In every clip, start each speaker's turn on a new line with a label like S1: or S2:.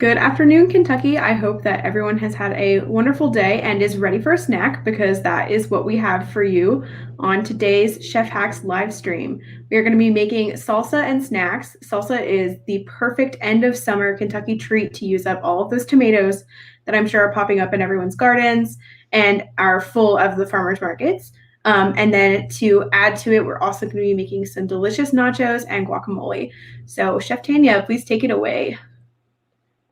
S1: Good afternoon, Kentucky. I hope that everyone has had a wonderful day and is ready for a snack because that is what we have for you on today's Chef Hacks live stream. We are going to be making salsa and snacks. Salsa is the perfect end of summer Kentucky treat to use up all of those tomatoes that I'm sure are popping up in everyone's gardens and are full of the farmers markets. And then to add to it, we're also going to be making some delicious nachos and guacamole. So, Chef Tanya, please take it away.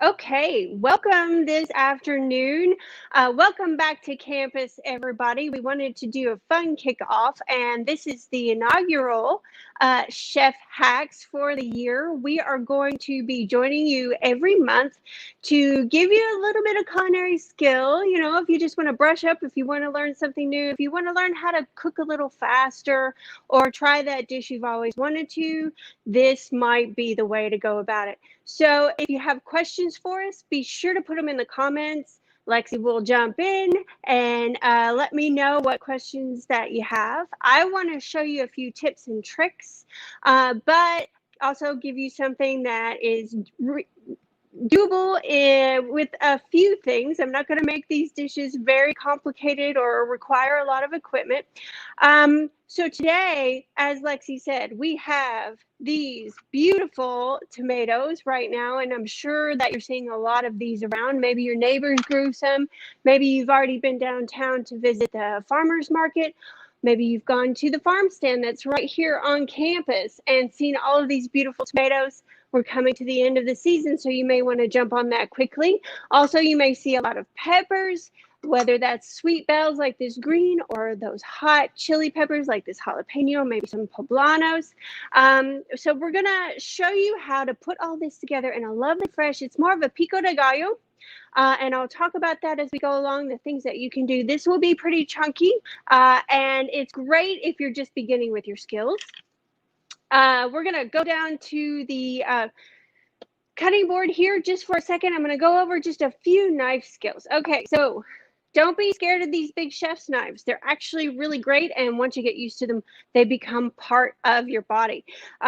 S2: Okay, welcome this afternoon. Welcome back to campus, everybody. We wanted to do a fun kickoff, and this is the inaugural Chef Hacks for the year. We are going to be joining you every month to give you a little bit of culinary skill. You know, if you just want to brush up, if you want to learn something new, if you want to learn how to cook a little faster or try that dish you've always wanted to, this might be the way to go about it. So if you have questions for us, be sure to put them in the comments. Lexi will jump in and let me know what questions that you have. I want to show you a few tips and tricks, but also give you something that is doable with a few things. I'm not going to make these dishes very complicated or require a lot of equipment. So today, as Lexi said, we have these beautiful tomatoes right now, and I'm sure that you're seeing a lot of these around. Maybe your neighbors grew some. Maybe you've already been downtown to visit the farmer's market. Maybe you've gone to the farm stand that's right here on campus and seen all of these beautiful tomatoes. We're coming to the end of the season, so you may want to jump on that quickly. Also, you may see a lot of peppers, whether that's sweet bells like this green or those hot chili peppers like this jalapeno, maybe some poblanos. So we're going to show you how to put all this together in a lovely fresh, it's more of a pico de gallo. And I'll talk about that as we go along, the things that you can do. This will be pretty chunky, and it's great if you're just beginning with your skills. We're going to go down to the cutting board here just for a second. I'm going to go over just a few knife skills. Okay, so don't be scared of these big chef's knives. They're actually really great, and once you get used to them, they become part of your body.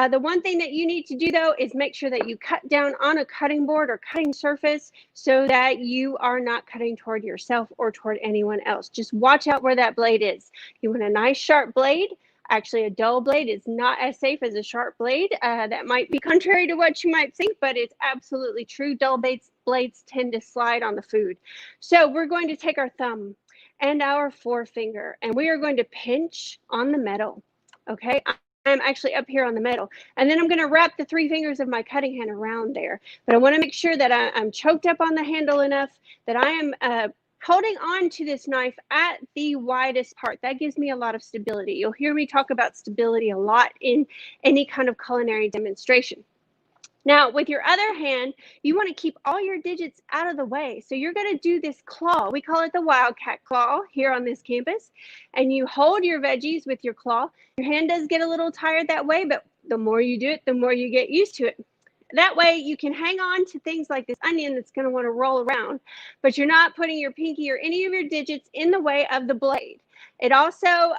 S2: The one thing that you need to do, though, is make sure that you cut down on a cutting board or cutting surface so that you are not cutting toward yourself or toward anyone else. Just watch out where that blade is. You want a nice sharp blade. Actually, a dull blade is not as safe as a sharp blade. That might be contrary to what you might think, but it's absolutely true. Dull blades tend to slide on the food. So we're going to take our thumb and our forefinger, and we are going to pinch on the metal. Okay, I'm actually up here on the metal, and then I'm going to wrap the 3 fingers of my cutting hand around there. But I want to make sure that I'm choked up on the handle enough that I am holding on to this knife at the widest part. That gives me a lot of stability. You'll hear me talk about stability a lot in any kind of culinary demonstration. Now, with your other hand, you want to keep all your digits out of the way. So you're going to do this claw. We call it the Wildcat Claw here on this campus. And you hold your veggies with your claw. Your hand does get a little tired that way, but the more you do it, the more you get used to it. That way you can hang on to things like this onion that's going to want to roll around, but you're not putting your pinky or any of your digits in the way of the blade. It also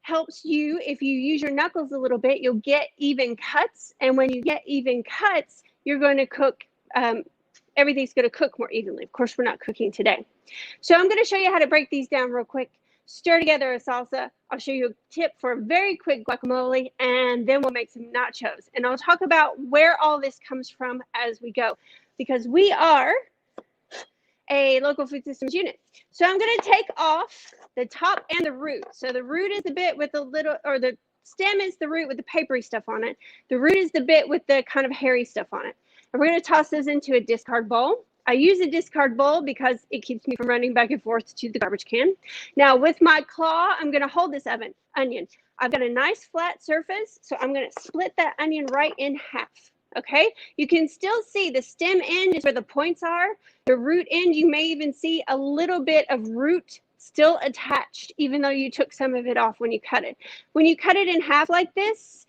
S2: helps you, if you use your knuckles a little bit, you'll get even cuts. And when you get even cuts, you're going to cook, everything's going to cook more evenly. Of course, we're not cooking today. So I'm going to show you how to break these down real quick. Stir together a salsa. I'll show you a tip for a very quick guacamole, and then we'll make some nachos. And I'll talk about where all this comes from as we go, because we are a local food systems unit. So I'm going to take off the top and the root. So the root is the bit with the little, or the stem is the root with the papery stuff on it. The root is the bit with the kind of hairy stuff on it. And we're going to toss those into a discard bowl. I use a discard bowl because it keeps me from running back and forth to the garbage can. Now with my claw, I'm going to hold this onion. I've got a nice flat surface, so I'm going to split that onion right in half. Okay, you can still see the stem end is where the points are. The root end, you may even see a little bit of root still attached, even though you took some of it off when you cut it. When you cut it in half like this,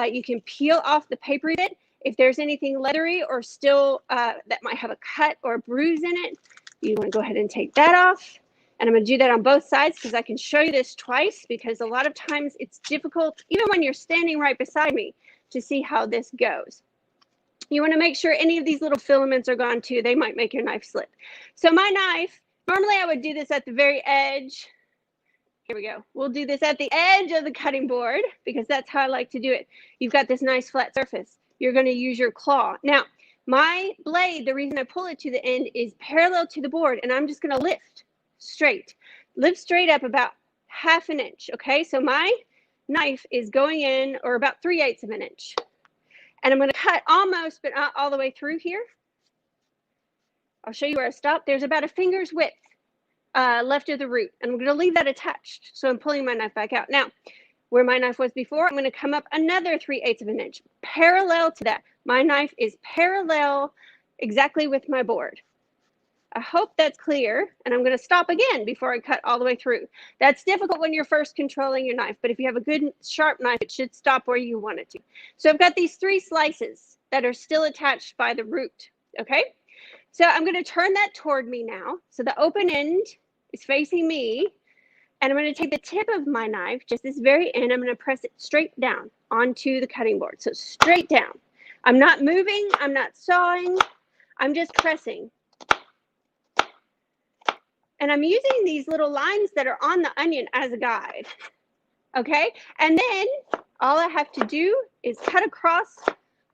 S2: you can peel off the papery bit. If there's anything leathery or still that might have a cut or a bruise in it, you want to go ahead and take that off. And I'm going to do that on both sides because I can show you this twice, because a lot of times it's difficult, even when you're standing right beside me, to see how this goes. You want to make sure any of these little filaments are gone too. They might make your knife slip. So my knife, normally I would do this at the very edge. Here we go. We'll do this at the edge of the cutting board because that's how I like to do it. You've got this nice flat surface. You're going to use your claw. Now, my blade, the reason I pull it to the end is parallel to the board, and I'm just going to lift straight. Lift straight up about 1/2 an inch, okay? So my knife is going in, or about 3/8 of an inch. And I'm going to cut almost, but not all the way through here. I'll show you where I stop. There's about a finger's width left of the root, and I'm going to leave that attached. So I'm pulling my knife back out. Now, where my knife was before, I'm going to come up another 3/8 of an inch, parallel to that. My knife is parallel exactly with my board. I hope that's clear, and I'm going to stop again before I cut all the way through. That's difficult when you're first controlling your knife, but if you have a good sharp knife, it should stop where you want it to. So I've got these 3 slices that are still attached by the root, okay? So I'm going to turn that toward me now. So the open end is facing me, and I'm going to take the tip of my knife, just this very end, I'm going to press it straight down onto the cutting board. So straight down. I'm not moving, I'm not sawing, I'm just pressing. And I'm using these little lines that are on the onion as a guide, okay? And then all I have to do is cut across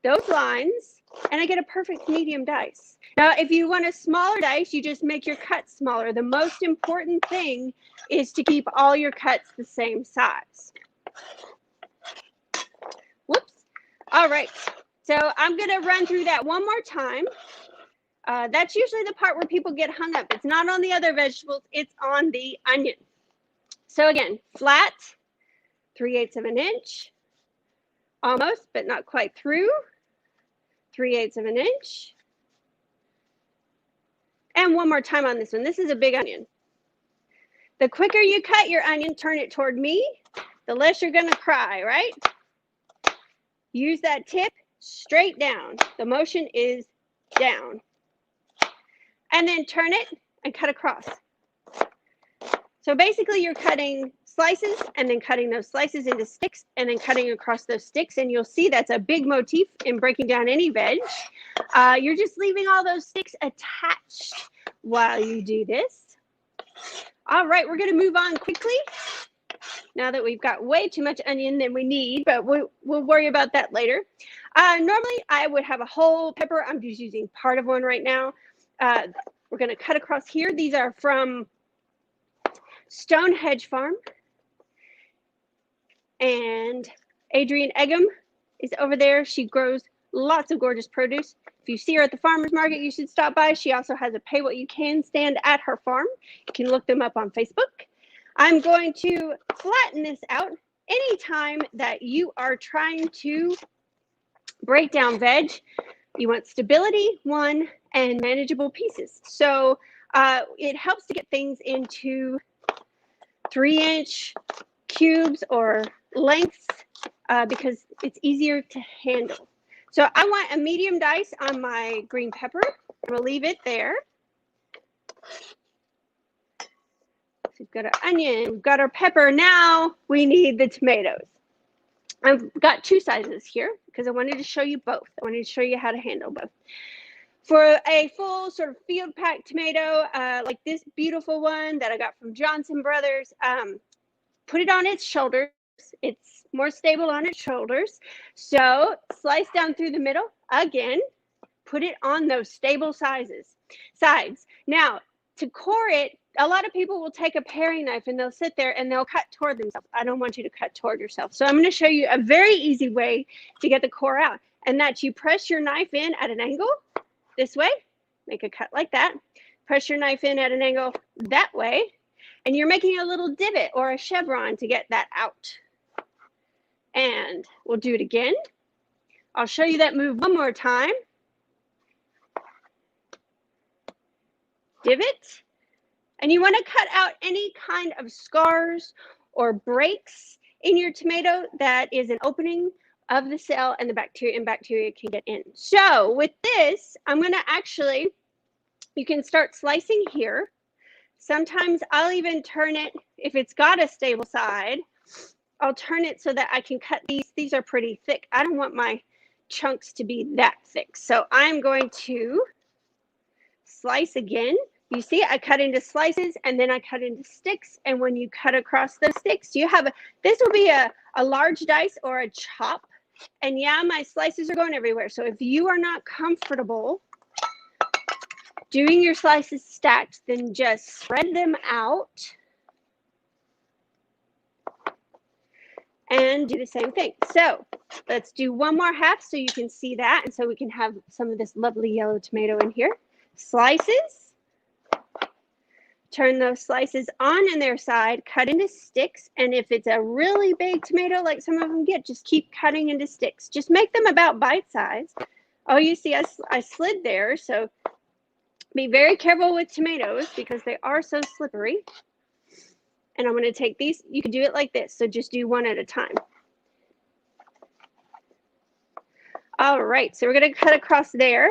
S2: those lines, and I get a perfect medium dice. Now, if you want a smaller dice, you just make your cuts smaller. The most important thing is to keep all your cuts the same size. Whoops. All right. So I'm going to run through that one more time. That's usually the part where people get hung up. It's not on the other vegetables. It's on the onion. So again, flat, 3/8 of an inch, almost, but not quite through, 3/8 of an inch. And one more time on this one. This is a big onion. The quicker you cut your onion, turn it toward me, the less you're going to cry, right? Use that tip straight down. The motion is down. And then turn it and cut across. So basically you're cutting slices and then cutting those slices into sticks and then cutting across those sticks, and you'll see that's a big motif in breaking down any veg. You're just leaving all those sticks attached while you do this. All right, we're going to move on quickly now that we've got way too much onion than we need, but we'll worry about that later. Normally I would have a whole pepper. I'm just using part of one right now. We're going to cut across here. These are from Stone Hedge Farm, and Adrienne Eggum is over there. She grows lots of gorgeous produce. If you see her at the farmer's market, you should stop by. She also has a pay what you can stand at her farm. You can look them up on Facebook. I'm going to flatten this out. Anytime that you are trying to break down veg, you want stability, one, and manageable pieces. So it helps to get things into 3-inch cubes or lengths because it's easier to handle. So I want a medium dice on my green pepper. We'll leave it there. So we've got our onion, we've got our pepper. Now we need the tomatoes. I've got 2 sizes here because I wanted to show you both. I wanted to show you how to handle both. For a full sort of field packed tomato, like this beautiful one that I got from Johnson Brothers, put it on its shoulders. It's more stable on its shoulders. So slice down through the middle. Again, put it on those stable sides. Now, to core it, a lot of people will take a paring knife and they'll sit there and they'll cut toward themselves. I don't want you to cut toward yourself. So I'm going to show you a very easy way to get the core out, and that's you press your knife in at an angle this way, make a cut like that, press your knife in at an angle that way, and you're making a little divot or a chevron to get that out. And we'll do it again. I'll show you that move one more time. Divot. And you want to cut out any kind of scars or breaks in your tomato that is an opening of the cell and the bacteria can get in. So with this, I'm going to actually, you can start slicing here. Sometimes I'll even turn it, if it's got a stable side, I'll turn it so that I can cut these. These are pretty thick. I don't want my chunks to be that thick. So I'm going to slice again. You see, I cut into slices and then I cut into sticks. And when you cut across those sticks, you have this will be a large dice or a chop. And yeah, my slices are going everywhere. So if you are not comfortable doing your slices stacked, then just spread them out and do the same thing. So let's do one more half so you can see that. And so we can have some of this lovely yellow tomato in here. Slices. Turn those slices on in their side, cut into sticks. And if it's a really big tomato, like some of them get, just keep cutting into sticks. Just make them about bite size. Oh, you see, I slid there. So be very careful with tomatoes because they are so slippery. And I'm going to take these. You can do it like this. So just do one at a time. All right. So we're going to cut across there.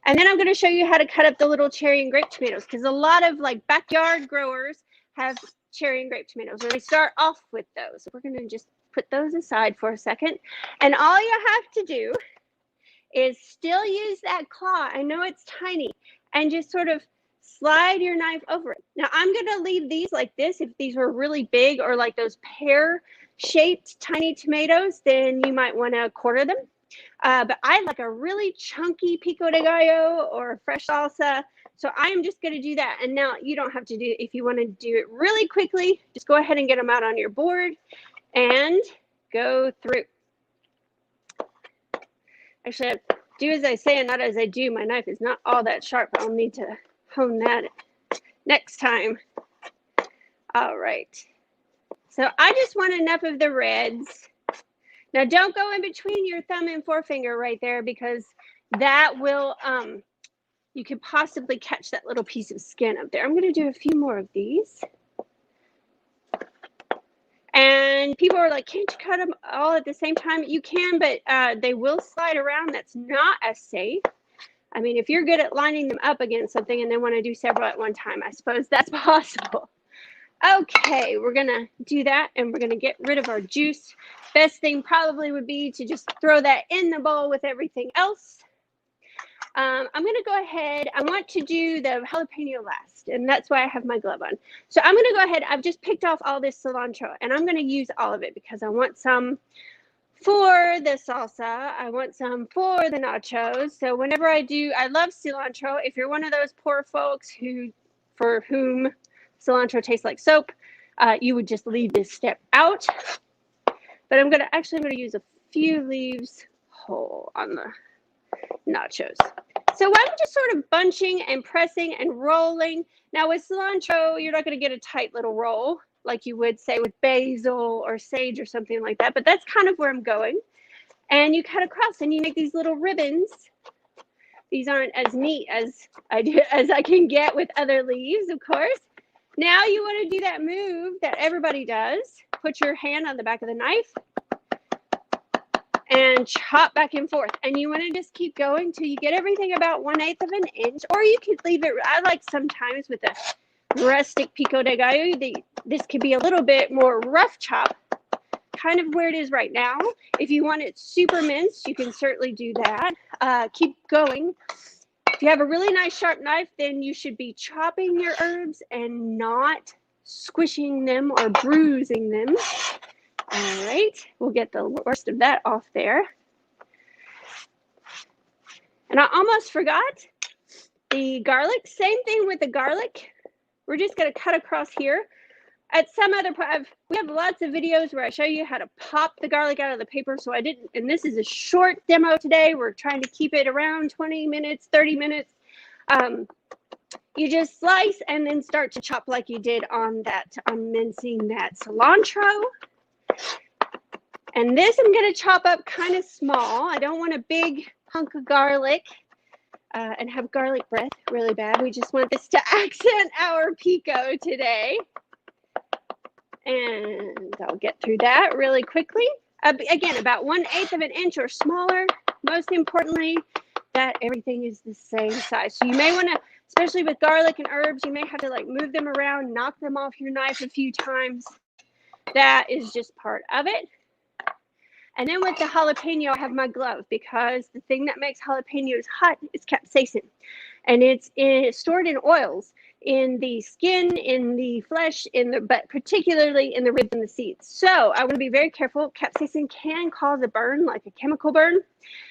S2: And then I'm going to show you how to cut up the little cherry and grape tomatoes, because a lot of like backyard growers have cherry and grape tomatoes. And we start off with those. So we're going to just put those aside for a second. And all you have to do is still use that claw. I know it's tiny. And just sort of slide your knife over it. Now I'm going to leave these like this. If these were really big or like those pear-shaped tiny tomatoes, then you might want to quarter them. But I like a really chunky pico de gallo or fresh salsa. So I'm just going to do that. And now you don't have to do it. If you want to do it really quickly, just go ahead and get them out on your board and go through. Actually, I do as I say and not as I do. My knife is not all that sharp. I'll need to hone that next time. All right. So I just want enough of the reds. Now don't go in between your thumb and forefinger right there, because that will, you could possibly catch that little piece of skin up there. I'm going to do a few more of these. And people are like, can't you cut them all at the same time? You can, but they will slide around. That's not as safe. I mean, if you're good at lining them up against something and then want to do several at one time, I suppose that's possible. Okay, we're going to do that, and we're going to get rid of our juice. Best thing probably would be to just throw that in the bowl with everything else. I'm going to go ahead. I want to do the jalapeno last, and that's why I have my glove on. So I'm going to go ahead. I've just picked off all this cilantro, and I'm going to use all of it because I want some for the salsa. I want some for the nachos. So whenever I do, I love cilantro. If you're one of those poor folks for whom cilantro tastes like soap, you would just leave this step out. But I'm going to use a few leaves whole on the nachos. So I'm just sort of bunching and pressing and rolling. Now with cilantro, you're not going to get a tight little roll like you would say with basil or sage or something like that. But that's kind of where I'm going. And you cut across and you make these little ribbons. These aren't as neat as I can get with other leaves, of course. Now you want to do that move that everybody does. Put your hand on the back of the knife and chop back and forth. And you want to just keep going till you get everything about 1/8 of an inch, or you could leave it. I like sometimes with a rustic pico de gallo, this could be a little bit more rough chop, kind of where it is right now. If you want it super minced, you can certainly do that. Keep going. If you have a really nice sharp knife, then you should be chopping your herbs and not squishing them or bruising them. All right, we'll get the worst of that off there. And I almost forgot the garlic. Same thing with the garlic. We're just going to cut across here. At some other point, we have lots of videos where I show you how to pop the garlic out of the paper. So I didn't, and this is a short demo today. We're trying to keep it around 20 minutes, 30 minutes. You just slice and then start to chop like you did on mincing that cilantro. And this I'm going to chop up kind of small. I don't want a big hunk of garlic and have garlic breath really bad. We just want this to accent our pico today. And I'll get through that really quickly. Again, about 1/8 of an inch or smaller. Most importantly, that everything is the same size. So you may want to, especially with garlic and herbs, you may have to like move them around, knock them off your knife a few times. That is just part of it. And then with the jalapeno, I have my glove because the thing that makes jalapenos hot is capsaicin. And it's stored in oils in the skin, in the flesh, but particularly in the ribs and the seeds. So I want to be very careful. Capsaicin can cause a burn, like a chemical burn.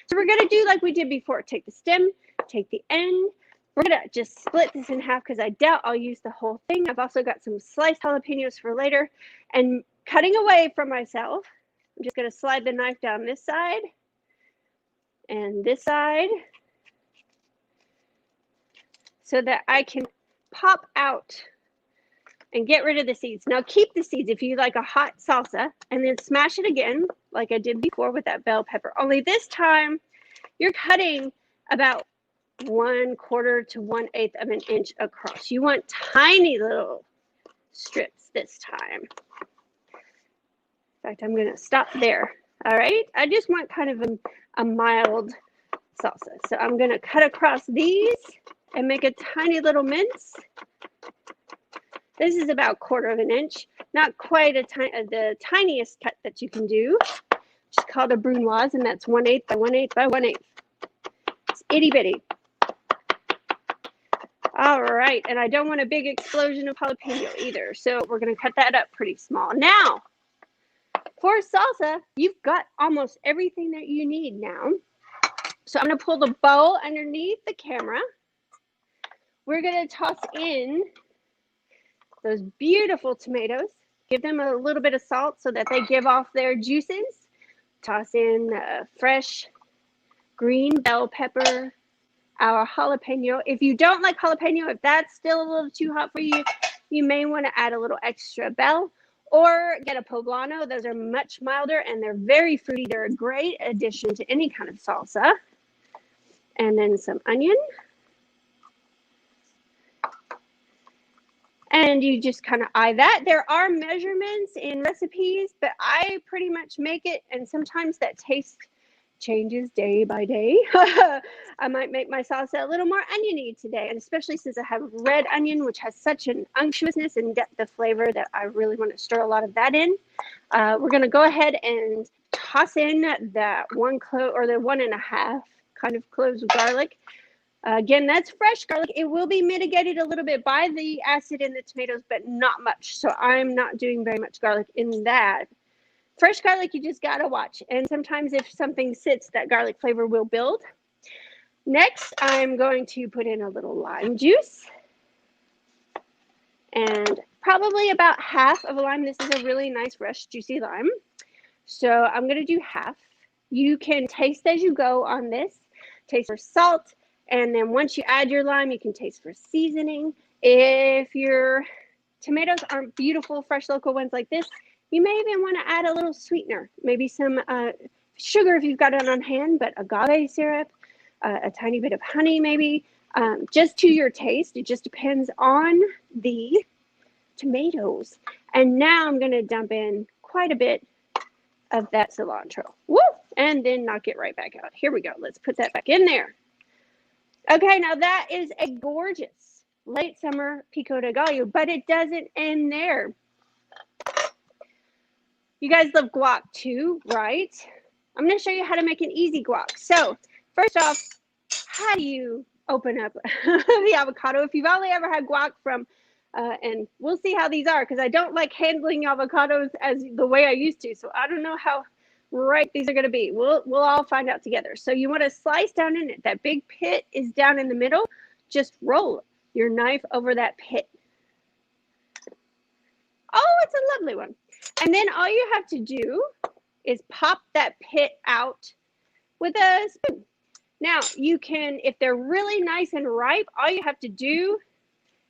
S2: So we're going to do like we did before. Take the stem, take the end. We're going to just split this in half because I doubt I'll use the whole thing. I've also got some sliced jalapenos for later. And cutting away from myself, I'm just going to slide the knife down this side and this side so that I can pop out and get rid of the seeds. Now keep the seeds if you like a hot salsa, and then smash it again like I did before with that bell pepper. Only this time you're cutting about 1/4 to 1/8 of an inch across. You want tiny little strips this time. In fact, I'm going to stop there. All right. I just want kind of a mild salsa. So I'm going to cut across these and make a tiny little mince. This is about 1/4 of an inch, not quite the tiniest cut that you can do. It's called a brunoise, and that's 1/8 by 1/8 by 1/8. It's itty bitty. All right, and I don't want a big explosion of jalapeno either, so we're going to cut that up pretty small. Now, for salsa, you've got almost everything that you need now. So I'm going to pull the bowl underneath the camera. We're going to toss in those beautiful tomatoes. Give them a little bit of salt so that they give off their juices. Toss in fresh green bell pepper, our jalapeno. If you don't like jalapeno, if that's still a little too hot for you, you may want to add a little extra bell or get a poblano. Those are much milder and they're very fruity. They're a great addition to any kind of salsa. And then some onion. And you just kind of eye that. There are measurements in recipes, but I pretty much make it, and sometimes that taste changes day by day. I might make my salsa a little more oniony today, and especially since I have red onion, which has such an unctuousness and depth of flavor that I really want to stir a lot of that in. We're going to go ahead and toss in that 1 clove or the 1.5 kind of cloves of garlic. Again, that's fresh garlic. It will be mitigated a little bit by the acid in the tomatoes, but not much. So I'm not doing very much garlic in that. Fresh garlic, you just got to watch. And sometimes if something sits, that garlic flavor will build. Next, I'm going to put in a little lime juice. And probably about half of a lime. This is a really nice, fresh, juicy lime. So I'm going to do half. You can taste as you go on this. Taste for salt. And then once you add your lime, you can taste for seasoning. If your tomatoes aren't beautiful, fresh local ones like this, you may even want to add a little sweetener, maybe some sugar if you've got it on hand, but agave syrup, a tiny bit of honey maybe, just to your taste. It just depends on the tomatoes. And now I'm going to dump in quite a bit of that cilantro. Woo! And then knock it right back out. Here we go. Let's put that back in there. Okay, now that is a gorgeous late summer pico de gallo, but it doesn't end there. You guys love guac too, right? I'm going to show you how to make an easy guac. So first off, how do you open up the avocado? If you've only ever had guac from, and we'll see how these are, because I don't like handling avocados as the way I used to. So I don't know how right these are going to be. We'll all find out together. So you want to slice down in it. That big pit is down in the middle. Just roll your knife over that pit. Oh, it's a lovely one. And then all you have to do is pop that pit out with a spoon. Now you can, if they're really nice and ripe, all you have to do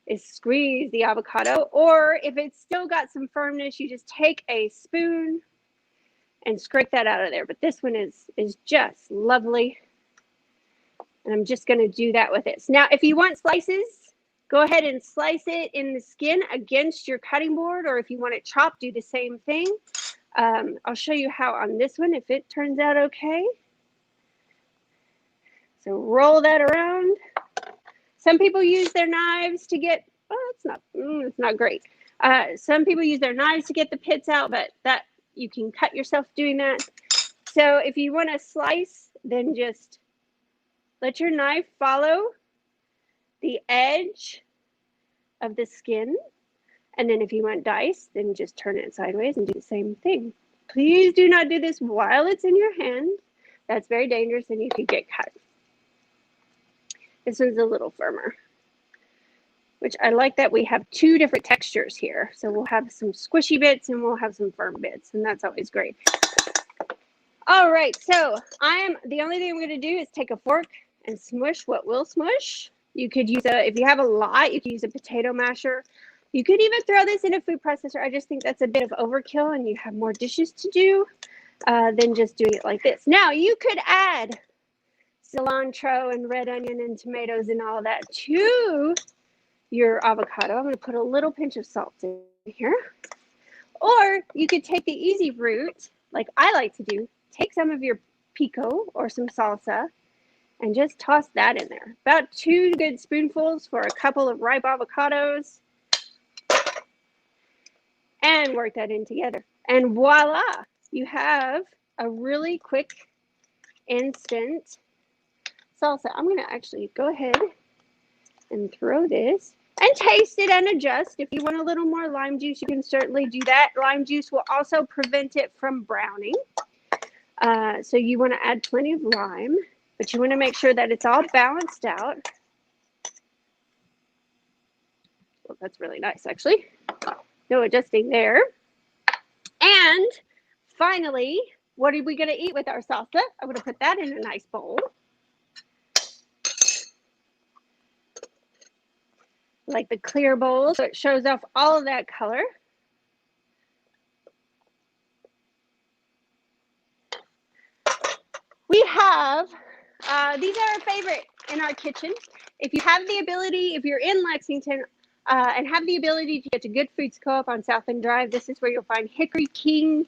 S2: is squeeze the avocado, or if it's still got some firmness, you just take a spoon and scrape that out of there. But this one is just lovely. And I'm just going to do that with it. Now, if you want slices, go ahead and slice it in the skin against your cutting board, or if you want it chopped, do the same thing. I'll show you how on this one, if it turns out okay. So roll that around. Some people use their knives to get, oh, it's not great. Some people use their knives to get the pits out, but that you can cut yourself doing that. So if you want to slice, then just let your knife follow the edge of the skin. And then if you want dice, then just turn it sideways and do the same thing. Please do not do this while it's in your hand. That's very dangerous and you could get cut. This one's a little firmer, which I like that we have two different textures here. So we'll have some squishy bits and we'll have some firm bits, and that's always great. All right, so the only thing I'm going to do is take a fork and smush what will smush. You could use if you have a lot, you could use a potato masher. You could even throw this in a food processor. I just think that's a bit of overkill and you have more dishes to do than just doing it like this. Now, you could add cilantro and red onion and tomatoes and all that to your avocado. I'm going to put a little pinch of salt in here. Or you could take the easy route, like I like to do. Take some of your pico or some salsa and just toss that in there. About 2 good spoonfuls for a couple of ripe avocados. And work that in together. And voila, you have a really quick, instant salsa. I'm going to actually go ahead and throw this and taste it and adjust. If you want a little more lime juice, you can certainly do that. Lime juice will also prevent it from browning. So you want to add plenty of lime, but you want to make sure that it's all balanced out. Well, that's really nice, actually. No adjusting there. And finally, what are we going to eat with our salsa? I'm going to put that in a nice bowl. Like the clear bowl, so it shows off all of that color. We have, these are our favorite in our kitchen. If you have the ability, if you're in Lexington and have the ability to get to Good Foods Co-op on Southland Drive, this is where you'll find Hickory King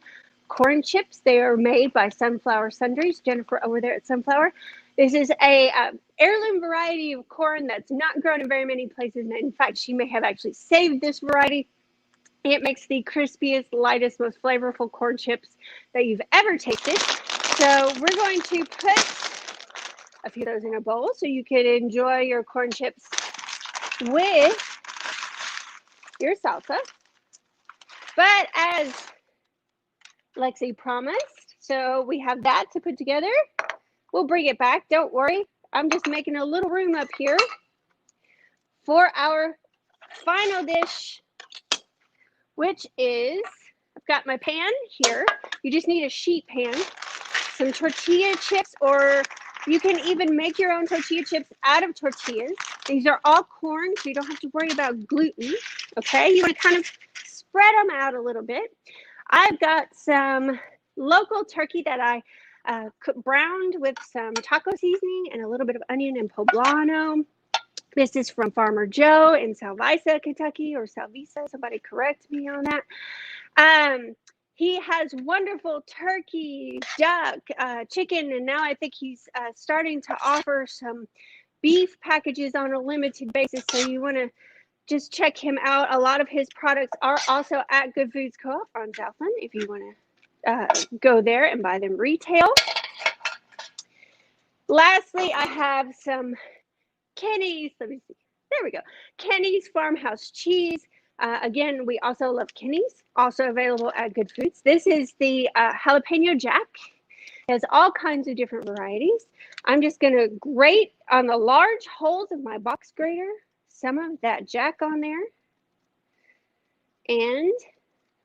S2: corn chips. They are made by Sunflower Sundries. Jennifer over there at Sunflower. This is a heirloom variety of corn that's not grown in very many places. And in fact, she may have actually saved this variety. It makes the crispiest, lightest, most flavorful corn chips that you've ever tasted. So we're going to put a few of those in a bowl so you can enjoy your corn chips with your salsa. But as Lexi promised, so we have that to put together. We'll bring it back. Don't worry. I'm just making a little room up here for our final dish, which is, I've got my pan here. You just need a sheet pan, some tortilla chips, or you can even make your own tortilla chips out of tortillas. These are all corn, so you don't have to worry about gluten, okay? You want to kind of spread them out a little bit. I've got some local turkey that I browned with some taco seasoning and a little bit of onion and poblano. This is from Farmer Joe in Salvisa, Kentucky, or Salvisa. Somebody correct me on that. He has wonderful turkey, duck, chicken, and now I think he's starting to offer some beef packages on a limited basis. So you want to just check him out. A lot of his products are also at Good Foods Co-op on Southland if you want to go there and buy them retail. Lastly, I have some Kenny's. Let me see. There we go. Kenny's Farmhouse Cheese. Again, we also love Kenny's. Also available at Good Foods. This is the Jalapeno Jack. It has all kinds of different varieties. I'm just going to grate on the large holes of my box grater some of that Jack on there. And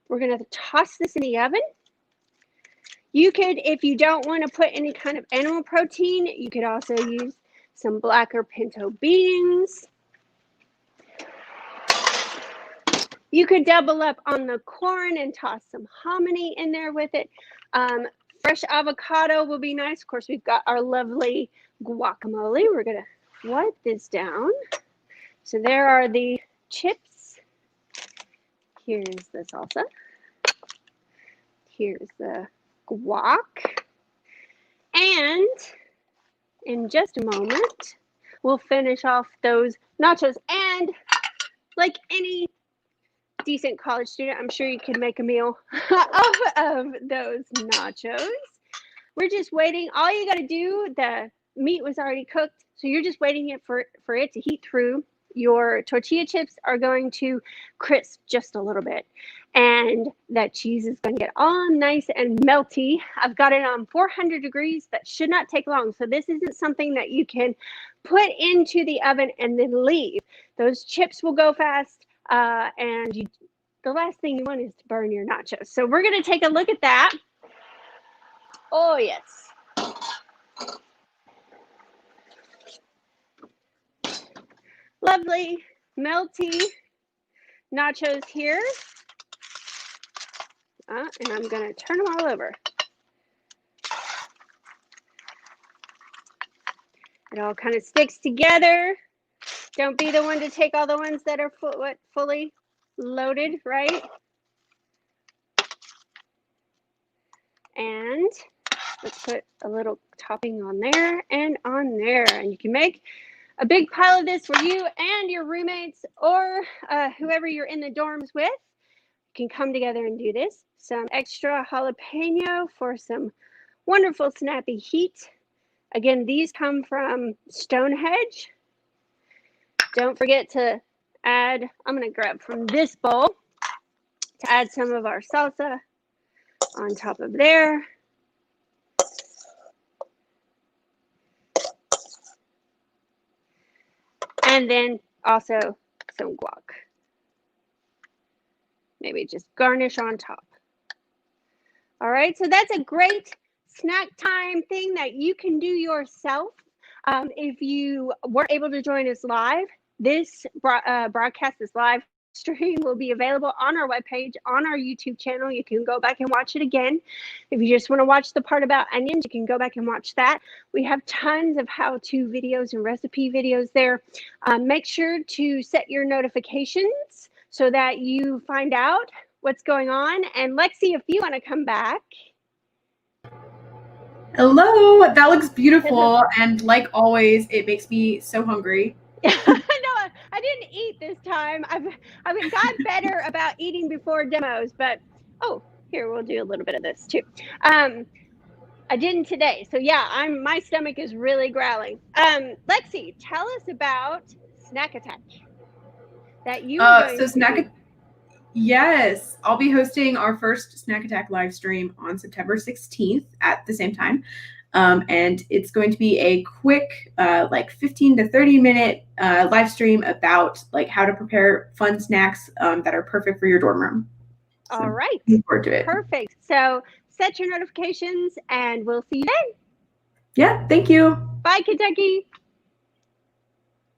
S2: we're going to toss this in the oven. You could, if you don't want to put any kind of animal protein, you could also use some black or pinto beans. You could double up on the corn and toss some hominy in there with it. Fresh avocado will be nice. Of course, we've got our lovely guacamole. We're going to wipe this down. So there are the chips. Here's the salsa. Here's the guac. And in just a moment, we'll finish off those nachos. And like any decent college student, I'm sure you can make a meal off of those nachos. we're just waiting. All you got to do, the meat was already cooked, so you're just waiting for it to heat through. Your tortilla chips are going to crisp just a little bit, and that cheese is going to get all nice and melty. I've got it on 400 degrees. That should not take long. So this isn't something that you can put into the oven and then leave. Those chips will go fast, and the last thing you want is to burn your nachos. So we're going to take a look at that. Oh, yes. Lovely, melty nachos here. And I'm going to turn them all over. It all kind of sticks together. Don't be the one to take all the ones that are fully loaded, right? And let's put a little topping on there and on there. And you can make a big pile of this for you and your roommates or whoever you're in the dorms with. You can come together and do this. Some extra jalapeno for some wonderful snappy heat. Again, these come from Stonehenge. Don't forget to add, I'm going to grab from this bowl to add some of our salsa on top of there. And then also some guac. Maybe just garnish on top. All right, so that's a great snack time thing that you can do yourself. If you weren't able to join us live, this broadcast, this live stream will be available on our webpage, on our YouTube channel. You can go back and watch it again. If you just want to watch the part about onions, you can go back and watch that. We have tons of how-to videos and recipe videos there. Make sure to set your notifications so that you find out what's going on. And Lexi, if you want to come back.
S1: Hello, that looks beautiful. And like always, it makes me so hungry.
S2: No, I didn't eat this time. I've got better about eating before demos, but oh, here, we'll do a little bit of this too. I didn't today. So yeah, my stomach is really growling. Lexi, tell us about Snack Attack that you are going to do.
S1: Yes, I'll be hosting our first Snack Attack live stream on September 16th at the same time. And it's going to be a quick, like 15 to 30 minute live stream about like how to prepare fun snacks that are perfect for your dorm room. So
S2: all right.
S1: Looking forward to it.
S2: Perfect. So set your notifications and we'll see you then.
S1: Yeah, thank you.
S2: Bye, Kentucky.